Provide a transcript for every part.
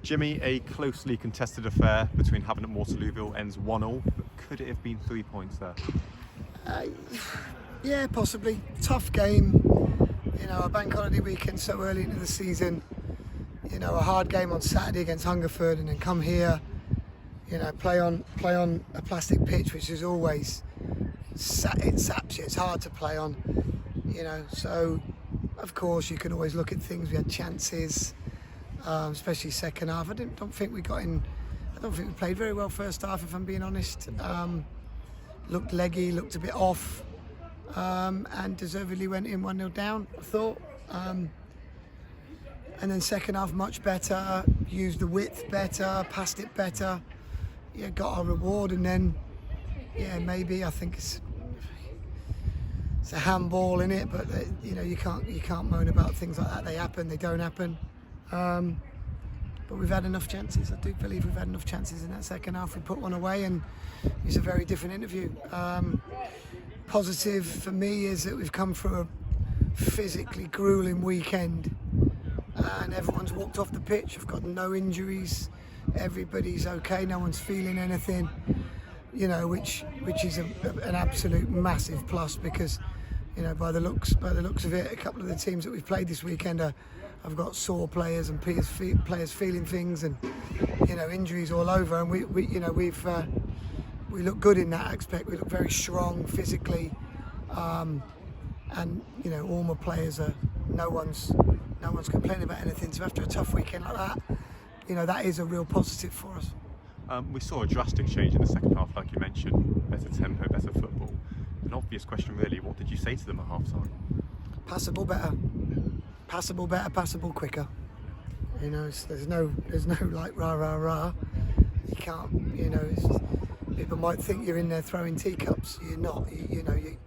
Jimmy, a closely contested affair between Havant and Waterlooville ends 1-1, but could it have been 3 points there? Yeah, possibly. Tough game. You know, a bank holiday weekend so early into the season. You know, a hard game on Saturday against Hungerford, and then come here. You know, play on a plastic pitch, which is always it saps you. It's hard to play on. You know, so of course you can always look at things. We had chances, especially second half. I don't think we got in. I don't think we played very well first half, if I'm being honest. Looked leggy, looked a bit off, and deservedly went in 1-0 down, I thought. And then second half much better, used the width better, passed it better. Yeah, got our reward, and then yeah, maybe I think it's a handball in it, but you know, you can't moan about things like that. They happen, they don't happen. But we've had enough chances. I do believe we've had enough chances in that second half. We put one away, and it's a very different interview. Positive for me is that we've come through a physically grueling weekend, and everyone's walked off the pitch. I've got no injuries. Everybody's okay. No one's feeling anything. You know, which is an absolute massive plus, because you know, by the looks of it, a couple of the teams that we've played this weekend have got sore players and players feeling things, and you know, injuries all over. And we you know, we look good in that aspect. We look very strong physically, and you know, all my players are. No one's complaining about anything. So after a tough weekend like that, you know, that is a real positive for us. We saw a drastic change in the second half, like you mentioned. Better tempo, better football. An obvious question, really. What did you say to them at half time? Passable better, passable quicker. You know, there's no like rah rah rah. You can't. You know, people might think you're in there throwing teacups. You're not. You know, you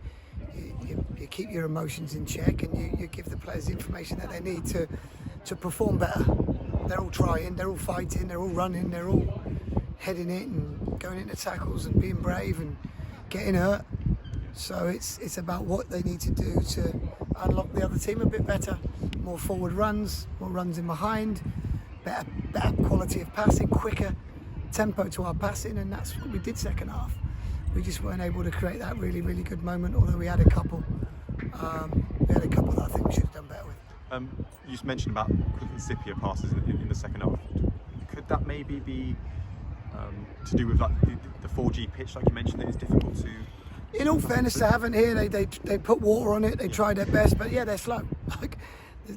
keep your emotions in check, and you give the players the information that they need to perform better. They're all trying, they're all fighting, they're all running, they're all heading it and going into tackles and being brave and getting hurt. So it's about what they need to do to unlock the other team a bit better. More forward runs, more runs in behind, better quality of passing, quicker tempo to our passing, and that's what we did second half. We just weren't able to create that really, really good moment, although we had a couple. That I think we should have done better with. You just mentioned about quick and zippier passes in the second half. Could that maybe be to do with like the 4G pitch, like you mentioned, that it's difficult to... In all fairness to Havant here, they put water on it, they tried their best, but yeah, they're slow. Like,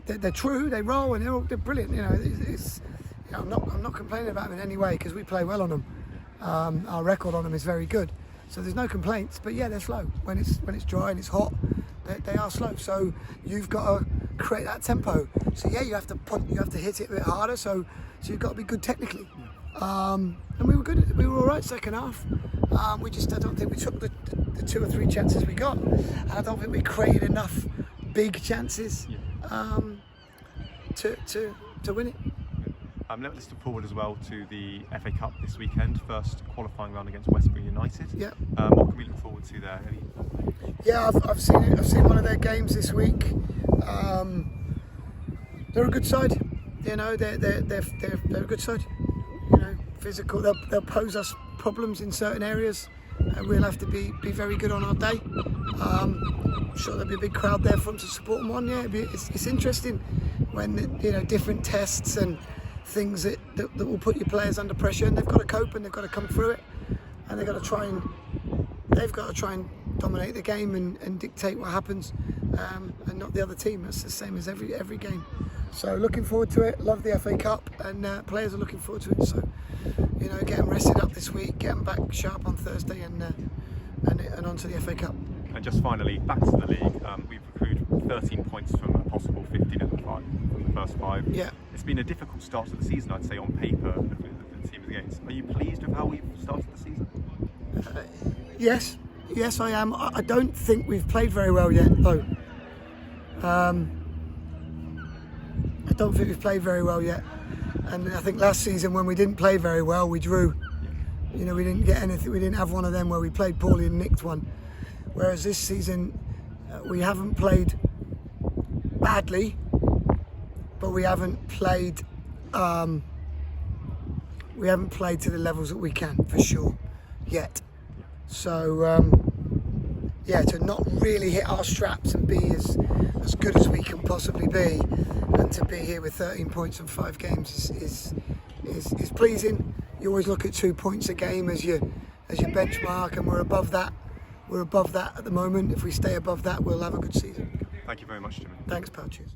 they're true, they roll, and they're brilliant. You know, it's you know, I'm not complaining about them in any way, because we play well on them. Our record on them is very good. So there's no complaints, but yeah, they're slow. When it's dry and it's hot, they are slow. So you've got to create that tempo. So yeah, you have to hit it a bit harder. So you've got to be good technically. And we were good. We were all right second half. I don't think we took the 2 or 3 chances we got, and I don't think we created enough big chances to win it. Let's look forward as well to the FA Cup this weekend, first qualifying round against Westleigh United. Yeah. What can we look forward to there? Yeah, I've seen one of their games this week. They're a good side. You know, they're a good side. You know, physical. They'll pose us problems in certain areas, and we'll have to be very good on our day. I'm sure there'll be a big crowd there for them to support them on. Yeah, it's interesting when, you know, different tests and things that will put your players under pressure, and they've got to cope and they've got to come through it, and they've got to try and dominate the game and dictate what happens, and not the other team. That's the same as every game. So looking forward to it. Love the FA Cup, and players are looking forward to it. So, you know, get them rested up this week, get them back sharp on Thursday, and on to the FA Cup. And just finally, back to the league. We've accrued 13 points from a possible 15 from the first 5. Yeah. It's been a difficult start to the season, I'd say, on paper, the teams against. Are you pleased with how we've started the season? Yes, I am. I don't think we've played very well yet, though. I don't think we've played very well yet. And I think last season, when we didn't play very well, we drew. You know, we didn't get anything. We didn't have one of them where we played poorly and nicked one. Whereas this season, we haven't played badly, but we haven't played we haven't played to the levels that we can, for sure, yet. So yeah, to not really hit our straps and be as good as we can possibly be, and to be here with 13 points in 5 games is pleasing. You always look at 2 points a game as your benchmark, and we're above that. We're above that at the moment. If we stay above that, we'll have a good season. Thank you very much, Jimmy. Thanks, pal. Cheers.